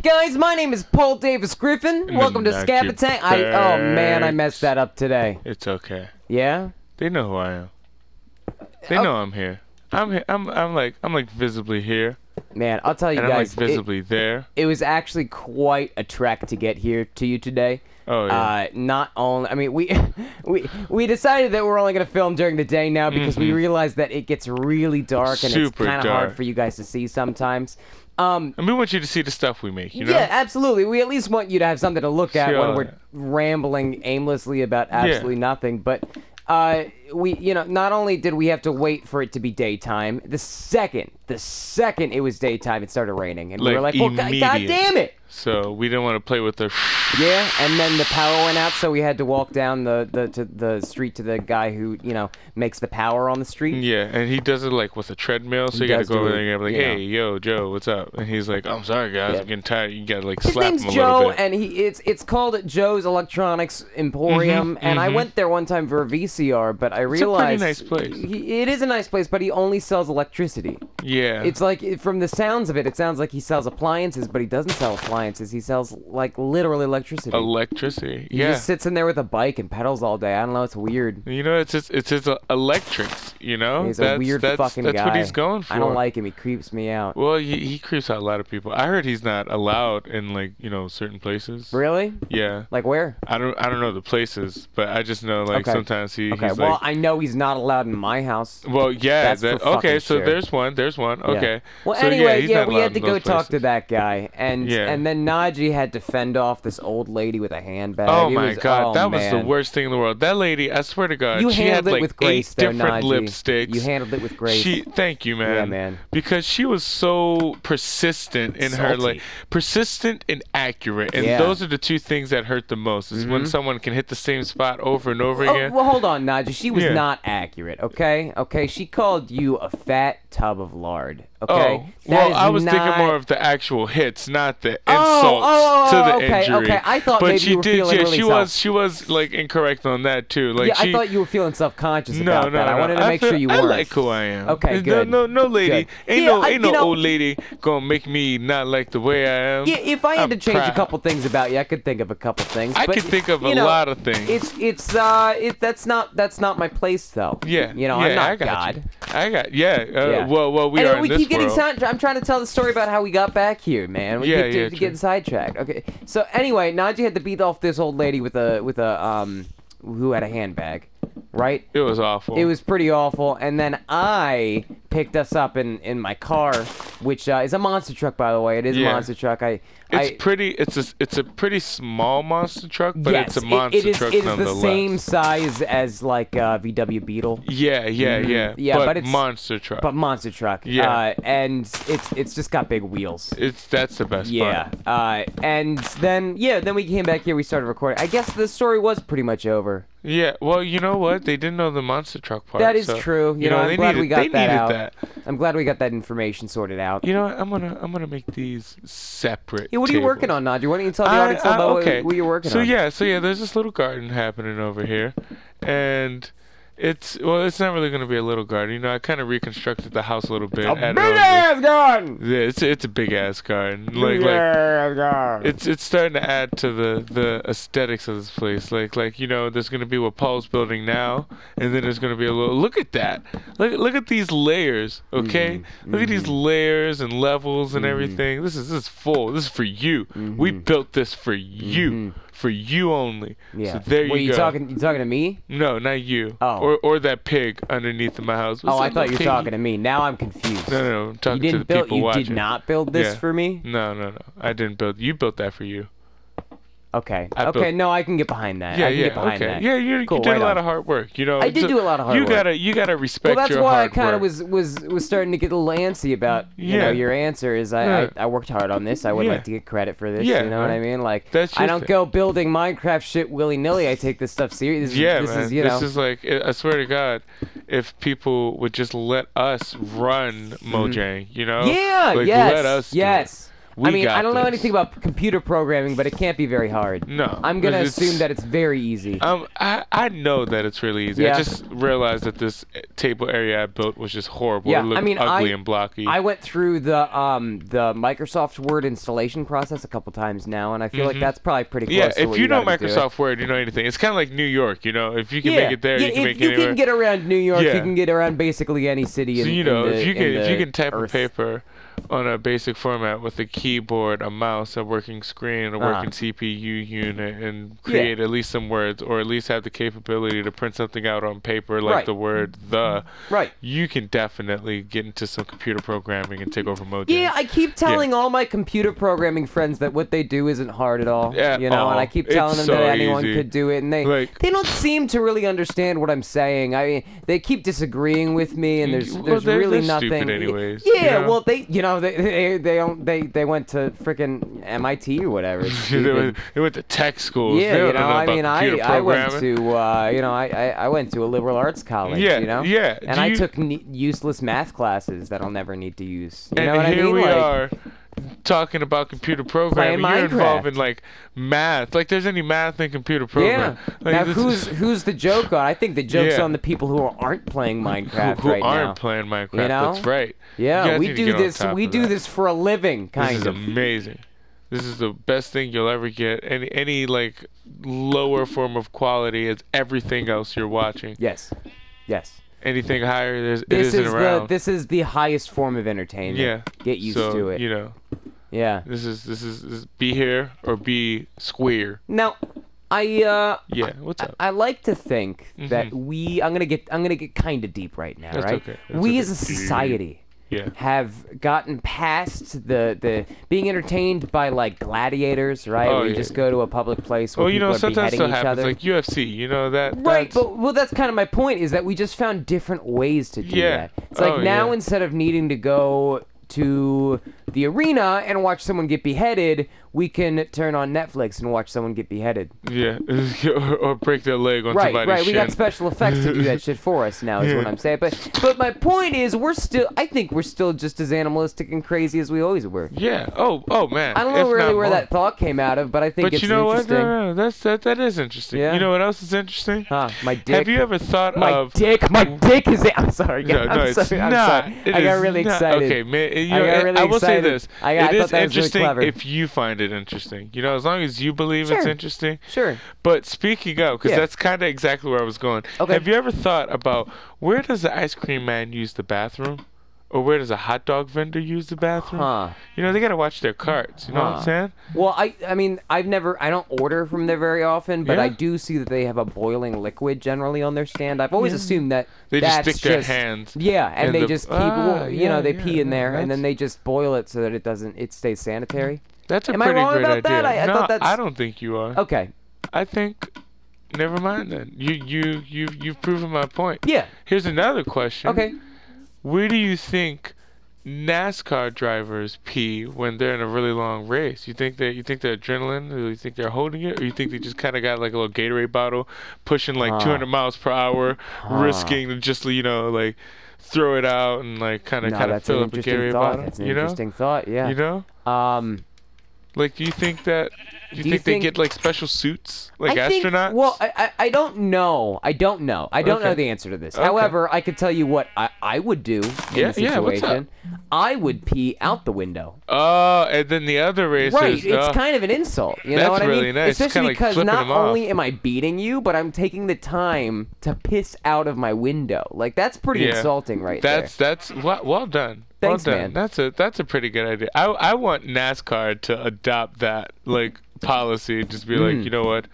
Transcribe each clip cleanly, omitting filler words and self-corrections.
up, guys? My name is Paul Davis Griffin. Welcome to SkappAttack. Oh man, I messed that up today. It's okay. Yeah? They know who I am. They know I'm here. I'm here. I'm like visibly here. Man, I'll tell you and guys. I'm like visibly there. It was actually quite a trek to get here to you today. Oh yeah. Not only, I mean, we decided that we're only gonna film during the day now because we realized that it gets really dark and it's kind of hard for you guys to see sometimes. And we want you to see the stuff we make, you know? Yeah, absolutely. We at least want you to have something to look at when we're rambling aimlessly about absolutely nothing. But not only did we have to wait for it to be daytime, the second it was daytime, it started raining, and we were like, "Well, God damn it!" So we didn't want to play with the. Yeah, and then the power went out, so we had to walk down the street to the guy who makes the power on the street. Yeah, and he does it like with a treadmill, so you gotta go over there and be like, "Hey, yo, Joe, what's up?" And he's like, "I'm sorry, guys, I'm getting tired." You gotta like slap him a little bit. His name's Joe, and it's called Joe's Electronics Emporium, and I went there one time for a VCR, but I realized it's a pretty nice place. It is a nice place, but he only sells electricity. Yeah, it's like from the sounds of it, it sounds like he sells appliances, but he doesn't sell appliances. He sells like literally electricity. Electricity, yeah. He just sits in there with a bike and pedals all day. I don't know. It's weird. You know, it's his electrics. You know, he's a weird fucking guy. That's what he's going for. I don't like him. He creeps me out. Well, he creeps out a lot of people. I heard he's not allowed in like certain places. Really? Yeah. Like where? I don't know the places, but I just know like sometimes he's well, like, I know he's not allowed in my house. Well, yeah. Okay, so sure. there's one. Okay. Well, so, anyway, yeah, we had to go talk to that guy, and then Najee had to fend off this old lady with a handbag. Oh my God, that was the worst thing in the world. That lady, I swear to God, she had like with grace, 8 different lipsticks. You handled it with grace. Thank you, man. Yeah, man. Because she was so persistent in her persistent and accurate, and those are the two things that hurt the most. Is when someone can hit the same spot over and over again. Well, hold on, Najee. She was not accurate. Okay. She called you a fat tub of lard. Okay. Oh, well, I was thinking more of the actual hits, not the insults to the injury. Okay. I thought maybe you were feeling really she was like incorrect on that too. Like I thought you were feeling self-conscious about that. I wanted to make sure you weren't. I like who I am. Okay, good. No lady, ain't no old lady gonna make me not like the way I am. Yeah, if I had to change a couple things about you, I could think of a couple things. I could think of a lot of things. That's not my place though. Yeah. I'm not God. Well, we are in this world. I'm trying to tell the story about how we got back here, man. We getting sidetracked. Okay. So anyway, Najee had to beat off this old lady with a who had a handbag, right? It was awful. It was pretty awful. And then I picked us up in my car, which is a monster truck, by the way. It is a monster truck. It's a pretty small monster truck, but it's a monster truck nonetheless. It is the same size as like VW Beetle. Yeah. But it's monster truck. But monster truck. Yeah. And it's just got big wheels. That's the best part. Yeah. And then we came back here. We started recording. I guess the story was pretty much over. Yeah, well, you know what? They didn't know the monster truck part. That is true. I'm glad we got that out. That. I'm glad we got that information sorted out. You know what? I'm gonna make these separate. Yeah, what are you working on, Najee? Why don't you tell the audience about what you're working on? So there's this little garden happening over here, and it's not really gonna be a little garden. I kind of reconstructed the house a little bit. A big ass garden. Yeah, it's a big ass garden. Garden. It's starting to add to the aesthetics of this place. Like there's gonna be what Paul's building now, and then there's gonna be a little. Look at that. Look at these layers. Okay. Look at these layers and levels and everything. This is full. This is for you. We built this for you. For you only. Yeah. So there you go. You talking to me? No, not you. Oh. Or that pig underneath my house. I thought you were talking to me. Now I'm confused. No, I'm talking to the people watching. You did not build this for me? No. I didn't build. You built that for you. Okay. No, I can get behind that. Yeah, I can get behind that. Yeah, you did a lot of hard work. I did do a lot of hard work. You gotta respect your hard work. Well, that's why I kind of was starting to get a little antsy about your answer. Is I worked hard on this. I would like to get credit for this. Yeah, you know what I mean? Like I don't go building Minecraft shit willy nilly. I take this stuff serious. This is like, I swear to God, if people would just let us run Mojang, Yeah. let us. Yes. I mean, I don't know anything about computer programming, but it can't be very hard. No. I'm going to assume that it's very easy. I know that it's really easy. Yeah. I just realized that this table area I built was just horrible. Yeah, It looked ugly and blocky. I went through the Microsoft Word installation process a couple times now, and I feel like that's probably pretty close to what you know Microsoft Word, you know anything. It's kind of like New York, you know? If you can make it there, you can make it anywhere. You can get around New York, you can get around basically any city in the if you can type Earth. a paper on a basic format with a keyboard, a mouse, a working screen, a working CPU unit, and create at least some words, or at least have the capability to print something out on paper like the word "the," you can definitely get into some computer programming and take over Mojang. Yeah, I keep telling all my computer programming friends that what they do isn't hard at all. You know, and I keep telling them that anyone could do it, and they don't seem to really understand what I'm saying. I mean, they keep disagreeing with me, and there's really nothing. Stupid anyways. Yeah, you know? Well, they went to freaking MIT or whatever. They went to tech schools. Yeah, you know, I mean, I went to I went to a liberal arts college. Yeah, you know. Yeah. And I took useless math classes that I'll never need to use. You know what I mean? Here we are talking about computer programming. You're involved in like math. Like, there's any math in computer programming. Yeah. Like, now, who's the joke on? I think the joke's on the people who aren't playing Minecraft who right now. Who aren't playing Minecraft? You know? That's right. Yeah, we do this. We do this for a living, kind of. This is amazing. This is the best thing you'll ever get. Any like lower form of quality is everything else you're watching. Yes. Yes. Anything higher, it isn't around. This is the highest form of entertainment. Yeah. Get used to it. You know. Yeah. This is be here or be square. Now, what's up? I like to think that I'm gonna get kind of deep right now, That's right? Okay. We as a society have gotten past the being entertained by like gladiators, right? Oh, we just go to a public place where people are sometimes beheading each happens, other. like UFC, you know that. Right, but that's kind of my point, is that we just found different ways to do that. It's like now instead of needing to go to the arena and watch someone get beheaded, we can turn on Netflix and watch someone get beheaded. Yeah, or break their leg on somebody's Right. shin. We got special effects to do that shit for us now, is what I'm saying. But my point is, I think we're still just as animalistic and crazy as we always were. Yeah. Oh man. I don't know really where that thought came out of, but I think it's interesting. What? No, that is interesting. Yeah. You know what else is interesting? My dick. Have you ever thought of my dick is? I'm sorry. I'm sorry. I got really excited. Okay, man. I will say this. It is interesting really if you find it interesting. You know, as long as you believe it's interesting. Sure. But speaking of, because that's kind of exactly where I was going. Okay. Have you ever thought about where does the ice cream man use the bathroom? Or where does a hot dog vendor use the bathroom? You know, they gotta watch their carts. You know what I'm saying? Well, I mean, I don't order from there very often, but I do see that they have a boiling liquid generally on their stand. I've always assumed that they just stick their hands. Yeah, and they just keep, they pee in there, and then they just boil it so that it stays sanitary. That's a Am pretty I wrong great about idea. that? I thought that's... I don't think you are. Okay. I think. Never mind then. You've proven my point. Yeah. Here's another question. Okay. Where do you think NASCAR drivers pee when they're in a really long race? You think they're adrenaline, or you think they're holding it, or you think they just kind of got like a little Gatorade bottle, pushing like 200 miles per hour, risking to just like throw it out and like kind of fill up a Gatorade bottle? That's an interesting thought. Yeah. You know. Like, do you think that? Do you think they get like special suits, like astronauts? Well, I don't know. I don't know the answer to this. However, I could tell you what I would do in this situation. What's up? I would pee out the window. Oh, and then the other racers. Right, it's kind of an insult. You know what I mean? That's really nice. Especially because like not only am I beating you, but I'm taking the time to piss out of my window. Like, that's pretty insulting, right there. That's well done. Thanks, well done. man. That's a pretty good idea. I want NASCAR to adopt that policy. Just be like, you know what?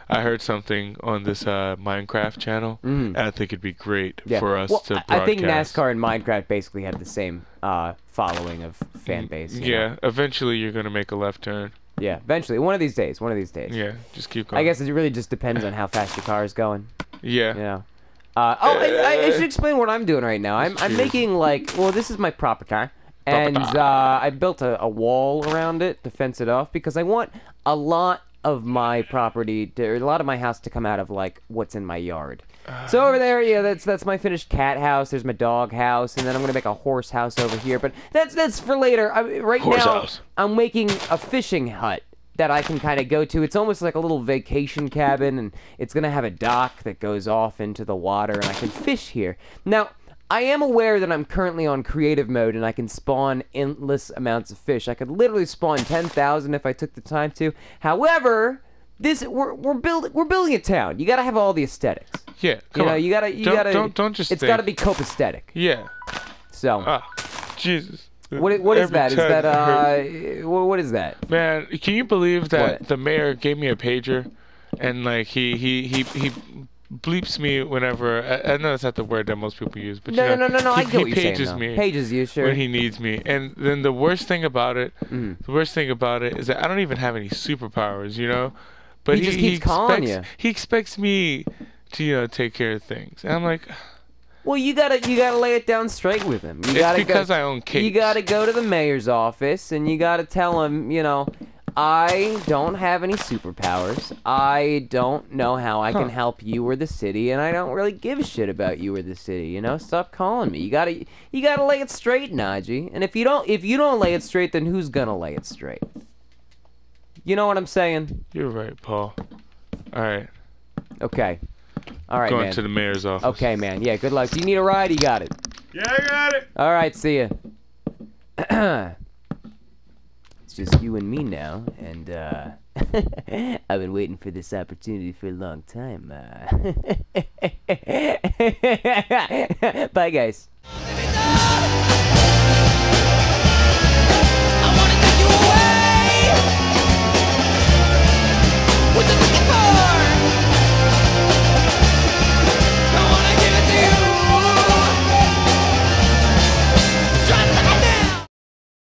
I heard something on this Minecraft channel, and I think it'd be great for us to broadcast. I think NASCAR and Minecraft basically have the same following of fan base. You know? Eventually you're gonna make a left turn. Yeah, eventually. One of these days. Yeah, just keep going. I guess it really just depends on how fast your car is going. Yeah. You know. I should explain what I'm doing right now. I'm making this is my proper car, and I built a wall around it to fence it off because I want a lot of my property, or a lot of my house to come out of like what's in my yard. So over there, yeah, that's my finished cat house. There's my dog house, and then I'm gonna make a horse house over here. But that's for later. Right now, I'm making a fishing hut that I can kind of go to. It's almost like a little vacation cabin, and it's gonna have a dock that goes off into the water, and I can fish here. Now, I am aware that I'm currently on creative mode, and I can spawn endless amounts of fish. I could literally spawn 10,000 if I took the time to. However, we're building a town. You gotta have all the aesthetics. Yeah, come on. You gotta. Don't just. It's gotta be copaesthetic. Yeah. So. Jesus. What is that? Is that what is that? Man, can you believe that the mayor gave me a pager, and like he bleeps me whenever I know that's not the word that most people use, but no, I get what you're saying. Pages me. Pages you, sure. When he needs me, and then the worst thing about it, is that I don't even have any superpowers, you know. But he just keeps calling you. He expects me to take care of things, and I'm like. Well, you gotta lay it down straight with him. It's because I own capes. You gotta go to the mayor's office and you gotta tell him, I don't have any superpowers. I don't know how I can help you or the city, and I don't really give a shit about you or the city. Stop calling me. You gotta lay it straight, Najee. And if you don't lay it straight, then who's gonna lay it straight? You know what I'm saying? You're right, Paul. All right. Okay. All right, Going man. to the mayor's office. Okay, man. Yeah, good luck. Do you need a ride? You got it. Yeah, I got it. All right, see ya. It's just you and me now, and I've been waiting for this opportunity for a long time. Bye, guys.